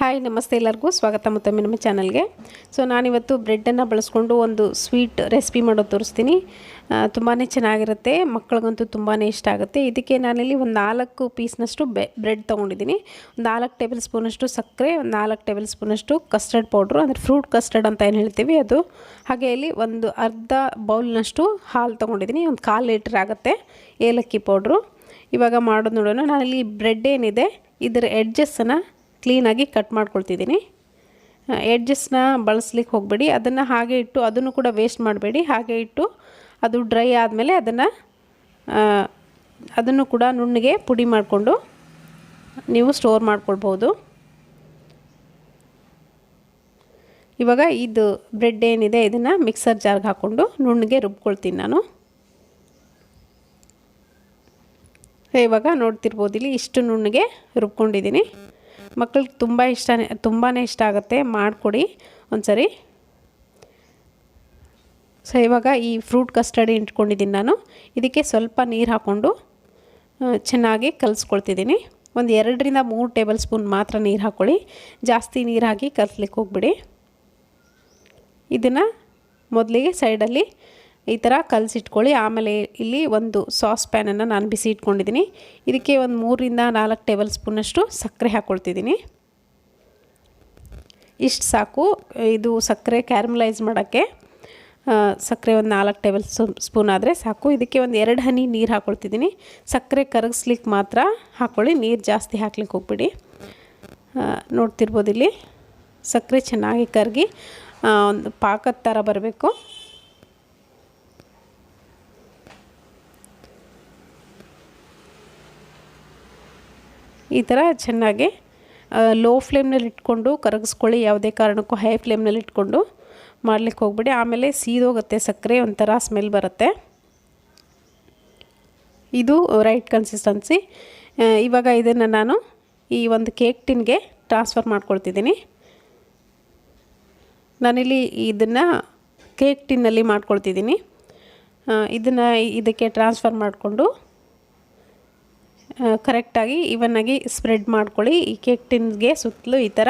Hi ನಮಸ್ತೆ ಎಲ್ಲರಿಗೂ ಸ್ವಾಗತ ಮತ್ತೊಮ್ಮೆ ನಮ್ಮ ಚಾನಲ್ಗೆ. ಸೊ ನಾನಿವತ್ತು ಬ್ರೆಡ್ಡನ್ನು ಬಳಸ್ಕೊಂಡು ಒಂದು ಸ್ವೀಟ್ ರೆಸಿಪಿ ಮಾಡೋದು ತೋರಿಸ್ತೀನಿ. ತುಂಬಾ ಚೆನ್ನಾಗಿರುತ್ತೆ, ಮಕ್ಕಳಿಗಂತೂ ತುಂಬಾ ಇಷ್ಟ ಆಗುತ್ತೆ. ಇದಕ್ಕೆ ನಾನಿಲ್ಲಿ ಒಂದು 4 ಪೀಸ್ನಷ್ಟು ಬ್ರೆಡ್ ತೊಗೊಂಡಿದ್ದೀನಿ. ಒಂದು 4 ಟೇಬಲ್ ಸ್ಪೂನಷ್ಟು ಸಕ್ಕರೆ, ಒಂದು 4 ಟೇಬಲ್ ಸ್ಪೂನಷ್ಟು ಕಸ್ಟರ್ಡ್ ಪೌಡ್ರು, ಅಂದರೆ ಫ್ರೂಟ್ ಕಸ್ಟರ್ಡ್ ಅಂತ ಏನು ಹೇಳ್ತೀವಿ ಅದು. ಹಾಗೆ ಇಲ್ಲಿ ಒಂದು ಅರ್ಧ ಬೌಲ್ನಷ್ಟು ಹಾಲು ತೊಗೊಂಡಿದ್ದೀನಿ, ಒಂದು 1/4 ಲೀಟ್ರ್ ಆಗುತ್ತೆ. ಏಲಕ್ಕಿ ಪೌಡ್ರು. ಇವಾಗ ಮಾಡೋದು ನೋಡೋಣ. ನಾನಿಲ್ಲಿ ಬ್ರೆಡ್ ಏನಿದೆ ಇದರ ಎಡ್ಜಸ್ಸನ್ನು ಕ್ಲೀನಾಗಿ ಕಟ್ ಮಾಡ್ಕೊಳ್ತಿದ್ದೀನಿ. ಎಡ್ಜಸ್ನ ಬಳಸ್ಲಿಕ್ಕೆ ಹೋಗಬೇಡಿ, ಅದನ್ನು ಹಾಗೆ ಇಟ್ಟು ಅದನ್ನು ಕೂಡ ವೇಸ್ಟ್ ಮಾಡಬೇಡಿ. ಹಾಗೆ ಇಟ್ಟು ಅದು ಡ್ರೈ ಆದಮೇಲೆ ಅದನ್ನು ಕೂಡ ನುಣ್ಣಗೆ ಪುಡಿ ಮಾಡಿಕೊಂಡು ನೀವು ಸ್ಟೋರ್ ಮಾಡ್ಕೊಳ್ಬೋದು. ಇವಾಗ ಇದು ಬ್ರೆಡ್ ಏನಿದೆ ಇದನ್ನು ಮಿಕ್ಸರ್ ಜಾರ್ಗೆ ಹಾಕ್ಕೊಂಡು ನುಣ್ಣಗೆ ರುಬ್ಕೊಳ್ತೀನಿ ನಾನು. ಇವಾಗ ನೋಡ್ತಿರ್ಬೋದು, ಇಲ್ಲಿ ಇಷ್ಟು ನುಣ್ಣಗೆ ರುಬ್ಕೊಂಡಿದ್ದೀನಿ. ಮಕ್ಕಳಿಗೆ ತುಂಬಾ ಇಷ್ಟ ಆಗುತ್ತೆ, ಮಾಡಿಕೊಡಿ ಒಂದ್ಸರಿ. ಸೊ ಇವಾಗ ಈ ಫ್ರೂಟ್ ಕಸ್ಟರ್ಡ್ ಇಟ್ಕೊಂಡಿದ್ದೀನಿ ನಾನು. ಇದಕ್ಕೆ ಸ್ವಲ್ಪ ನೀರು ಹಾಕ್ಕೊಂಡು ಚೆನ್ನಾಗಿ ಕಲಿಸ್ಕೊಳ್ತಿದ್ದೀನಿ. ಒಂದು 2 ರಿಂದ 3 ಟೇಬಲ್ ಸ್ಪೂನ್ ಮಾತ್ರ ನೀರು ಹಾಕ್ಕೊಳ್ಳಿ, ಜಾಸ್ತಿ ನೀರು ಹಾಕಿ ಕಲಿಸ್ಲಿಕ್ಕೆ ಹೋಗ್ಬಿಡಿ. ಇದನ್ನು ಮೊದಲಿಗೆ ಸೈಡಲ್ಲಿ ಈ ಥರ ಕಲಸಿಟ್ಕೊಳ್ಳಿ. ಆಮೇಲೆ ಇಲ್ಲಿ ಒಂದು ಸಾಸ್ ಪ್ಯಾನನ್ನು ನಾನು ಬಿಸಿ ಇಟ್ಕೊಂಡಿದ್ದೀನಿ. ಇದಕ್ಕೆ ಒಂದು 3 ರಿಂದ 4 ಟೇಬಲ್ ಸ್ಪೂನಷ್ಟು ಸಕ್ಕರೆ ಹಾಕ್ಕೊಳ್ತಿದ್ದೀನಿ. ಇಷ್ಟು ಸಾಕು. ಇದು ಸಕ್ಕರೆ ಕ್ಯಾರಮಲೈಸ್ ಮಾಡೋಕ್ಕೆ ಸಕ್ಕರೆ ಒಂದು 4 ಟೇಬಲ್ ಸ್ಪೂನ್ ಆದರೆ ಸಾಕು. ಇದಕ್ಕೆ ಒಂದು 2 ಹನಿ ನೀರು ಹಾಕ್ಕೊಳ್ತಿದ್ದೀನಿ. ಸಕ್ಕರೆ ಕರಗಿಸ್ಲಿಕ್ಕೆ ಮಾತ್ರ ಹಾಕ್ಕೊಳ್ಳಿ, ನೀರು ಜಾಸ್ತಿ ಹಾಕ್ಲಿಕ್ಕೆ ಹೋಗ್ಬಿಡಿ. ನೋಡ್ತಿರ್ಬೋದು, ಇಲ್ಲಿ ಸಕ್ಕರೆ ಚೆನ್ನಾಗಿ ಕರಗಿ ಒಂದು ಪಾಕದ ಥರ ಬರಬೇಕು. ಈ ಥರ ಚೆನ್ನಾಗಿ ಲೋ ಫ್ಲೇಮ್ನಲ್ಲಿ ಇಟ್ಕೊಂಡು ಕರಗಿಸ್ಕೊಳ್ಳಿ. ಯಾವುದೇ ಕಾರಣಕ್ಕೂ ಹೈ ಫ್ಲೇಮ್ನಲ್ಲಿ ಇಟ್ಕೊಂಡು ಮಾಡಲಿಕ್ಕೆ ಹೋಗ್ಬಿಡಿ, ಆಮೇಲೆ ಸೀದೋಗುತ್ತೆ ಸಕ್ಕರೆ, ಒಂಥರ ಸ್ಮೆಲ್ ಬರುತ್ತೆ. ಇದು ರೈಟ್ ಕನ್ಸಿಸ್ಟೆನ್ಸಿ. ಇವಾಗ ಇದನ್ನು ನಾನು ಈ ಒಂದು ಕೇಕ್ ಟಿನ್ಗೆ ಟ್ರಾನ್ಸ್ಫರ್ ಮಾಡ್ಕೊಳ್ತಿದ್ದೀನಿ. ನಾನಿಲ್ಲಿ ಇದನ್ನು ಕೇಕ್ ಟಿನ್ನಲ್ಲಿ ಮಾಡ್ಕೊಳ್ತಿದ್ದೀನಿ. ಇದನ್ನು ಇದಕ್ಕೆ ಟ್ರಾನ್ಸ್ಫರ್ ಮಾಡಿಕೊಂಡು ಕರೆಕ್ಟಾಗಿ ಇವನ್ನಾಗಿ ಸ್ಪ್ರೆಡ್ ಮಾಡ್ಕೊಳ್ಳಿ. ಈ ಕೇಕ್ ಟಿನ್ಗೆ ಸುತ್ತಲೂ ಈ ಥರ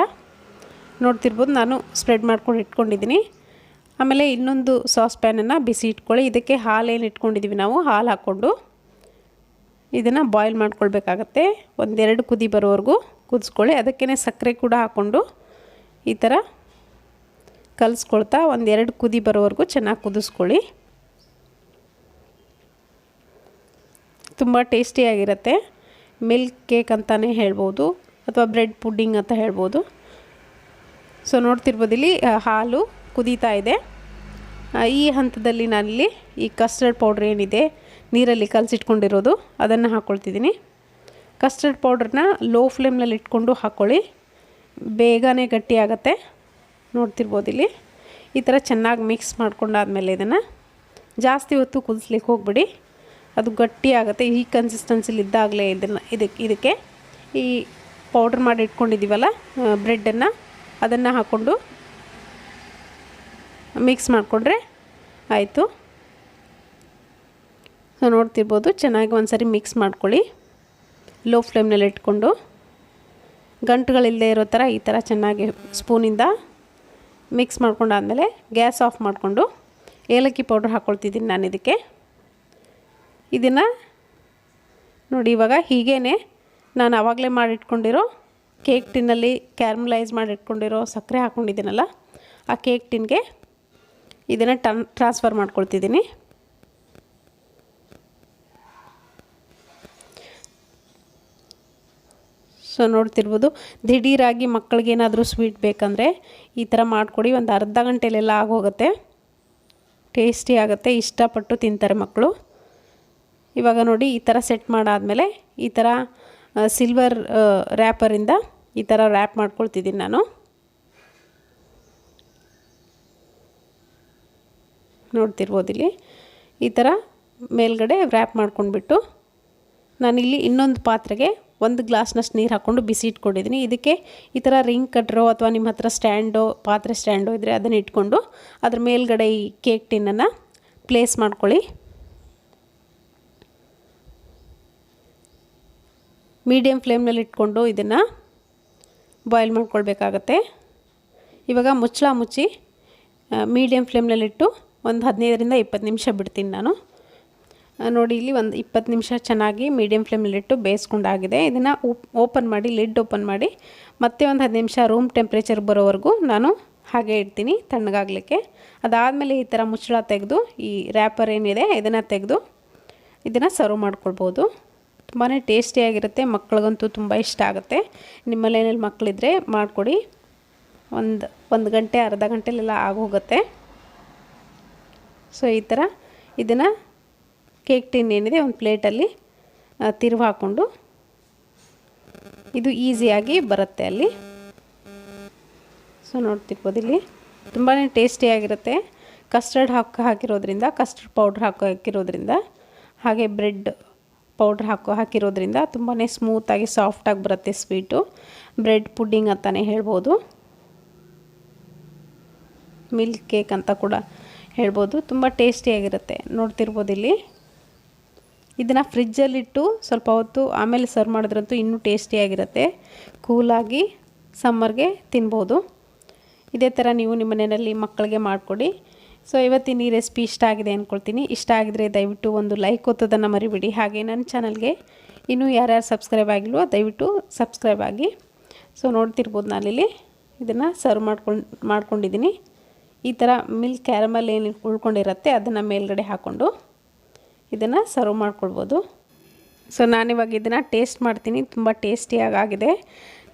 ನೋಡ್ತಿರ್ಬೋದು, ನಾನು ಸ್ಪ್ರೆಡ್ ಮಾಡ್ಕೊಂಡು ಇಟ್ಕೊಂಡಿದ್ದೀನಿ. ಆಮೇಲೆ ಇನ್ನೊಂದು ಸಾಸ್ ಪ್ಯಾನನ್ನು ಬಿಸಿ ಇಟ್ಕೊಳ್ಳಿ. ಇದಕ್ಕೆ ಹಾಲೇನು ಇಟ್ಕೊಂಡಿದ್ದೀವಿ ನಾವು, ಹಾಲು ಹಾಕ್ಕೊಂಡು ಇದನ್ನು ಬಾಯ್ಲ್ ಮಾಡ್ಕೊಳ್ಬೇಕಾಗತ್ತೆ. 1-2 ಕುದಿ ಬರೋವರೆಗೂ ಕುದಿಸ್ಕೊಳ್ಳಿ. ಅದಕ್ಕೇ ಸಕ್ಕರೆ ಕೂಡ ಹಾಕ್ಕೊಂಡು ಈ ಥರ ಕಲಿಸ್ಕೊಳ್ತಾ 1-2 ಕುದಿ ಬರೋವರೆಗೂ ಚೆನ್ನಾಗಿ ಕುದಿಸ್ಕೊಳ್ಳಿ. ತುಂಬ ಟೇಸ್ಟಿಯಾಗಿರುತ್ತೆ. ಮಿಲ್ಕ್ ಕೇಕ್ ಅಂತಲೇ ಹೇಳ್ಬೋದು, ಅಥವಾ ಬ್ರೆಡ್ ಪುಡ್ಡಿಂಗ್ ಅಂತ ಹೇಳ್ಬೋದು. ಸೊ ನೋಡ್ತಿರ್ಬೋದು, ಇಲ್ಲಿ ಹಾಲು ಕುದೀತಾ ಇದೆ. ಈ ಹಂತದಲ್ಲಿ ನಾನಿಲ್ಲಿ ಈ ಕಸ್ಟರ್ಡ್ ಪೌಡ್ರ್ ಏನಿದೆ ನೀರಲ್ಲಿ ಕಲಸಿಟ್ಕೊಂಡಿರೋದು ಅದನ್ನು ಹಾಕ್ಕೊಳ್ತಿದ್ದೀನಿ. ಕಸ್ಟರ್ಡ್ ಪೌಡ್ರನ್ನ ಲೋ ಫ್ಲೇಮ್ನಲ್ಲಿ ಇಟ್ಕೊಂಡು ಹಾಕ್ಕೊಳ್ಳಿ, ಬೇಗನೆ ಗಟ್ಟಿಯಾಗತ್ತೆ. ನೋಡ್ತಿರ್ಬೋದು, ಇಲ್ಲಿ ಈ ಥರ ಚೆನ್ನಾಗಿ ಮಿಕ್ಸ್ ಮಾಡ್ಕೊಂಡಾದ್ಮೇಲೆ ಇದನ್ನು ಜಾಸ್ತಿ ಹೊತ್ತು ಕುದಿಸ್ಲಿಕ್ಕೆ ಹೋಗ್ಬಿಡಿ, ಅದು ಗಟ್ಟಿ ಆಗುತ್ತೆ. ಈ ಕನ್ಸಿಸ್ಟೆನ್ಸಿಲಿ ಇದ್ದಾಗಲೇ ಇದಕ್ಕೆ ಈ ಪೌಡ್ರ್ ಮಾಡಿ ಇಟ್ಕೊಂಡಿದ್ದೀವಲ್ಲ ಬ್ರೆಡ್ಡನ್ನು, ಅದನ್ನು ಹಾಕ್ಕೊಂಡು ಮಿಕ್ಸ್ ಮಾಡಿಕೊಂಡ್ರೆ ಆಯಿತು. ಸೊ ನೋಡ್ತಿರ್ಬೋದು, ಚೆನ್ನಾಗಿ ಒಂದ್ಸರಿ ಮಿಕ್ಸ್ ಮಾಡ್ಕೊಳ್ಳಿ ಲೋ ಫ್ಲೇಮ್ನಲ್ಲಿ ಇಟ್ಕೊಂಡು. ಗಂಟುಗಳಿಲ್ಲದೆ ಇರೋ ಥರ ಈ ಥರ ಚೆನ್ನಾಗಿ ಸ್ಪೂನಿಂದ ಮಿಕ್ಸ್ ಮಾಡ್ಕೊಂಡಾದಮೇಲೆ ಗ್ಯಾಸ್ ಆಫ್ ಮಾಡಿಕೊಂಡು ಏಲಕ್ಕಿ ಪೌಡ್ರ್ ಹಾಕ್ಕೊಳ್ತಿದ್ದೀನಿ ನಾನು ಇದಕ್ಕೆ. ಇದನ್ನು ನೋಡಿ, ಇವಾಗ ಹೀಗೇ ನಾನು ಆವಾಗಲೇ ಮಾಡಿಟ್ಕೊಂಡಿರೋ ಕೇಕ್ ಟಿನ್ನಲ್ಲಿ ಕ್ಯಾರಮಲೈಸ್ ಮಾಡಿಟ್ಕೊಂಡಿರೋ ಸಕ್ಕರೆ ಹಾಕ್ಕೊಂಡಿದ್ದೀನಲ್ಲ, ಆ ಕೇಕ್ ಟಿನ್ಗೆ ಇದನ್ನು ಟ್ರಾನ್ಸ್ಫರ್ ಮಾಡ್ಕೊಳ್ತಿದ್ದೀನಿ. ಸೊ ನೋಡ್ತಿರ್ಬೋದು, ದಿಢೀರಾಗಿ ಮಕ್ಕಳಿಗೇನಾದರೂ ಸ್ವೀಟ್ ಬೇಕಂದರೆ ಈ ಥರ ಮಾಡಿಕೊಡಿ. ಒಂದು ಅರ್ಧ ಗಂಟೆಲೆಲ್ಲ ಆಗೋಗುತ್ತೆ, ಟೇಸ್ಟಿ ಆಗುತ್ತೆ, ಇಷ್ಟಪಟ್ಟು ತಿಂತಾರೆ ಮಕ್ಕಳು. ಇವಾಗ ನೋಡಿ, ಈ ಥರ ಸೆಟ್ ಮಾಡಾದಮೇಲೆ ಈ ಥರ ಸಿಲ್ವರ್ ರ್ಯಾಪರಿಂದ ಈ ಥರ ರ್ಯಾಪ್ ಮಾಡ್ಕೊಳ್ತಿದ್ದೀನಿ ನಾನು. ನೋಡ್ತಿರ್ಬೋದು, ಇಲ್ಲಿ ಈ ಥರ ಮೇಲ್ಗಡೆ ರ್ಯಾಪ್ ಮಾಡ್ಕೊಂಡ್ಬಿಟ್ಟು ನಾನಿಲ್ಲಿ ಇನ್ನೊಂದು ಪಾತ್ರೆಗೆ 1 ಗ್ಲಾಸ್ನಷ್ಟು ನೀರು ಹಾಕ್ಕೊಂಡು ಬಿಸಿ ಇಟ್ಕೊಂಡಿದ್ದೀನಿ. ಇದಕ್ಕೆ ಈ ಥರ ರಿಂಗ್ ಕಟ್ರೋ ಅಥವಾ ನಿಮ್ಮ ಹತ್ರ ಸ್ಟ್ಯಾಂಡೋ, ಪಾತ್ರೆ ಸ್ಟ್ಯಾಂಡೋ ಇದ್ದರೆ ಅದನ್ನು ಇಟ್ಕೊಂಡು ಅದ್ರ ಮೇಲ್ಗಡೆ ಈ ಕೇಕ್ ಟಿನ್ನನ್ನು ಪ್ಲೇಸ್ ಮಾಡ್ಕೊಳ್ಳಿ. ಮೀಡಿಯಮ್ ಫ್ಲೇಮ್ನಲ್ಲಿ ಇಟ್ಕೊಂಡು ಇದನ್ನು ಬಾಯ್ಲ್ ಮಾಡ್ಕೊಳ್ಬೇಕಾಗತ್ತೆ. ಇವಾಗ ಮುಚ್ಚಳ ಮುಚ್ಚಿ ಮೀಡಿಯಮ್ ಫ್ಲೇಮ್ನಲ್ಲಿಟ್ಟು ಒಂದು 15ರಿಂದ 20 ನಿಮಿಷ ಬಿಡ್ತೀನಿ ನಾನು. ನೋಡಿ ಇಲ್ಲಿ ಒಂದು 20 ನಿಮಿಷ ಚೆನ್ನಾಗಿ ಮೀಡಿಯಮ್ ಫ್ಲೇಮ್ನಲ್ಲಿಟ್ಟು ಬೇಯಿಸ್ಕೊಂಡಾಗಿದೆ. ಇದನ್ನು ಓಪನ್ ಮಾಡಿ ಲಿಡ್ ಓಪನ್ ಮಾಡಿ ಮತ್ತೆ ಒಂದು 10 ನಿಮಿಷ ರೂಮ್ ಟೆಂಪ್ರೇಚರ್ ಬರೋವರೆಗೂ ನಾನು ಹಾಗೆ ಇಡ್ತೀನಿ ತಣ್ಣಗಾಗಲಿಕ್ಕೆ. ಅದಾದಮೇಲೆ ಈ ಥರ ಮುಚ್ಚಳ ತೆಗೆದು ಈ ರ್ಯಾಪರ್ ಏನಿದೆ ಇದನ್ನು ತೆಗೆದು ಇದನ್ನು ಸರ್ವ್ ಮಾಡ್ಕೊಳ್ಬೋದು. ತುಂಬಾ ಟೇಸ್ಟಿಯಾಗಿರುತ್ತೆ, ಮಕ್ಳಿಗಂತೂ ತುಂಬ ಇಷ್ಟ ಆಗುತ್ತೆ. ನಿಮ್ಮಲ್ಲಿ ಏನೇನು ಮಕ್ಕಳಿದ್ರೆ ಮಾಡಿಕೊಡಿ. ಒಂದು ಗಂಟೆ ಅರ್ಧ ಗಂಟೆಲೆಲ್ಲ ಆಗೋಗುತ್ತೆ. ಸೊ ಈ ಥರ ಇದನ್ನು ಕೇಕ್ ಟಿನ್ ಏನಿದೆ ಒಂದು ಪ್ಲೇಟಲ್ಲಿ ತಿರುವು ಹಾಕ್ಕೊಂಡು ಇದು ಈಸಿಯಾಗಿ ಬರುತ್ತೆ ಅಲ್ಲಿ. ಸೊ ನೋಡ್ತಿರ್ಬೋದು ಇಲ್ಲಿ ತುಂಬಾ ಟೇಸ್ಟಿಯಾಗಿರುತ್ತೆ. ಕಸ್ಟರ್ಡ್ ಹಾಕಿರೋದ್ರಿಂದ, ಕಸ್ಟರ್ಡ್ ಪೌಡ್ರ್ ಹಾಕಿರೋದ್ರಿಂದ, ಹಾಗೆ ಬ್ರೆಡ್ ಪೌಡ್ರ್ ಹಾಕಿರೋದ್ರಿಂದ ತುಂಬಾ ಸ್ಮೂತಾಗಿ ಸಾಫ್ಟಾಗಿ ಬರುತ್ತೆ ಸ್ವೀಟು. ಬ್ರೆಡ್ ಪುಡ್ಡಿಂಗ್ ಅಂತಲೇ ಹೇಳ್ಬೋದು, ಮಿಲ್ಕ್ ಕೇಕ್ ಅಂತ ಕೂಡ ಹೇಳ್ಬೋದು. ತುಂಬ ಟೇಸ್ಟಿಯಾಗಿರುತ್ತೆ. ನೋಡ್ತಿರ್ಬೋದು ಇಲ್ಲಿ ಇದನ್ನು ಫ್ರಿಜ್ಜಲ್ಲಿಟ್ಟು ಸ್ವಲ್ಪ ಹೊತ್ತು ಆಮೇಲೆ ಸರ್ವ್ ಮಾಡಿದ್ರಂತೂ ಇನ್ನೂ ಟೇಸ್ಟಿಯಾಗಿರುತ್ತೆ. ಕೂಲಾಗಿ ಸಮ್ಮರ್ಗೆ ತಿನ್ಬೋದು. ಇದೇ ಥರ ನೀವು ನಿಮ್ಮ ಮನೆಯಲ್ಲಿ ಮಕ್ಕಳಿಗೆ ಮಾಡಿಕೊಡಿ. ಸೊ ಇವತ್ತಿನ ಈ ರೆಸಿಪಿ ಇಷ್ಟ ಆಗಿದೆ ಅಂದ್ಕೊಳ್ತೀನಿ. ಇಷ್ಟ ಆಗಿದ್ರೆ ದಯವಿಟ್ಟು ಒಂದು ಲೈಕ್ ಒತ್ತೋದನ್ನು ಮರಿಬೇಡಿ. ಹಾಗೆ ನನ್ನ ಚಾನಲ್ಗೆ ಇನ್ನೂ ಯಾರ್ಯಾರು ಸಬ್ಸ್ಕ್ರೈಬ್ ಆಗಿಲ್ವೋ ದಯವಿಟ್ಟು ಸಬ್ಸ್ಕ್ರೈಬ್ ಆಗಿ. ಸೊ ನೋಡ್ತಿರ್ಬೋದು ನಾನಿಲ್ಲಿ ಇದನ್ನು ಸರ್ವ್ ಮಾಡ್ಕೊಂಡಿದ್ದೀನಿ. ಈ ಥರ ಮಿಲ್ಕ್ ಕ್ಯಾರಮಲ್ ಏನು ಉಳ್ಕೊಂಡಿರುತ್ತೆ ಅದನ್ನು ಮೇಲ್ಗಡೆ ಹಾಕ್ಕೊಂಡು ಇದನ್ನು ಸರ್ವ್ ಮಾಡ್ಕೊಳ್ಬೋದು. ಸೊ ನಾನಿವಾಗ ಇದನ್ನು ಟೇಸ್ಟ್ ಮಾಡ್ತೀನಿ. ತುಂಬ ಟೇಸ್ಟಿಯಾಗಿದೆ,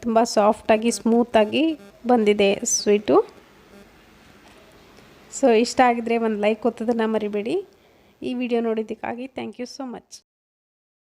ತುಂಬ ಸಾಫ್ಟಾಗಿ ಸ್ಮೂತಾಗಿ ಬಂದಿದೆ ಸ್ವೀಟು. ಸೊ ಇಷ್ಟ ಆಗಿದ್ರೆ ಒಂದು ಲೈಕ್ ಒತ್ತೋದನ್ನು ಮರಿಬೇಡಿ. ಈ ವಿಡಿಯೋ ನೋಡಿದ್ದಕ್ಕಾಗಿ ಥ್ಯಾಂಕ್ ಯು ಸೋ ಮಚ್.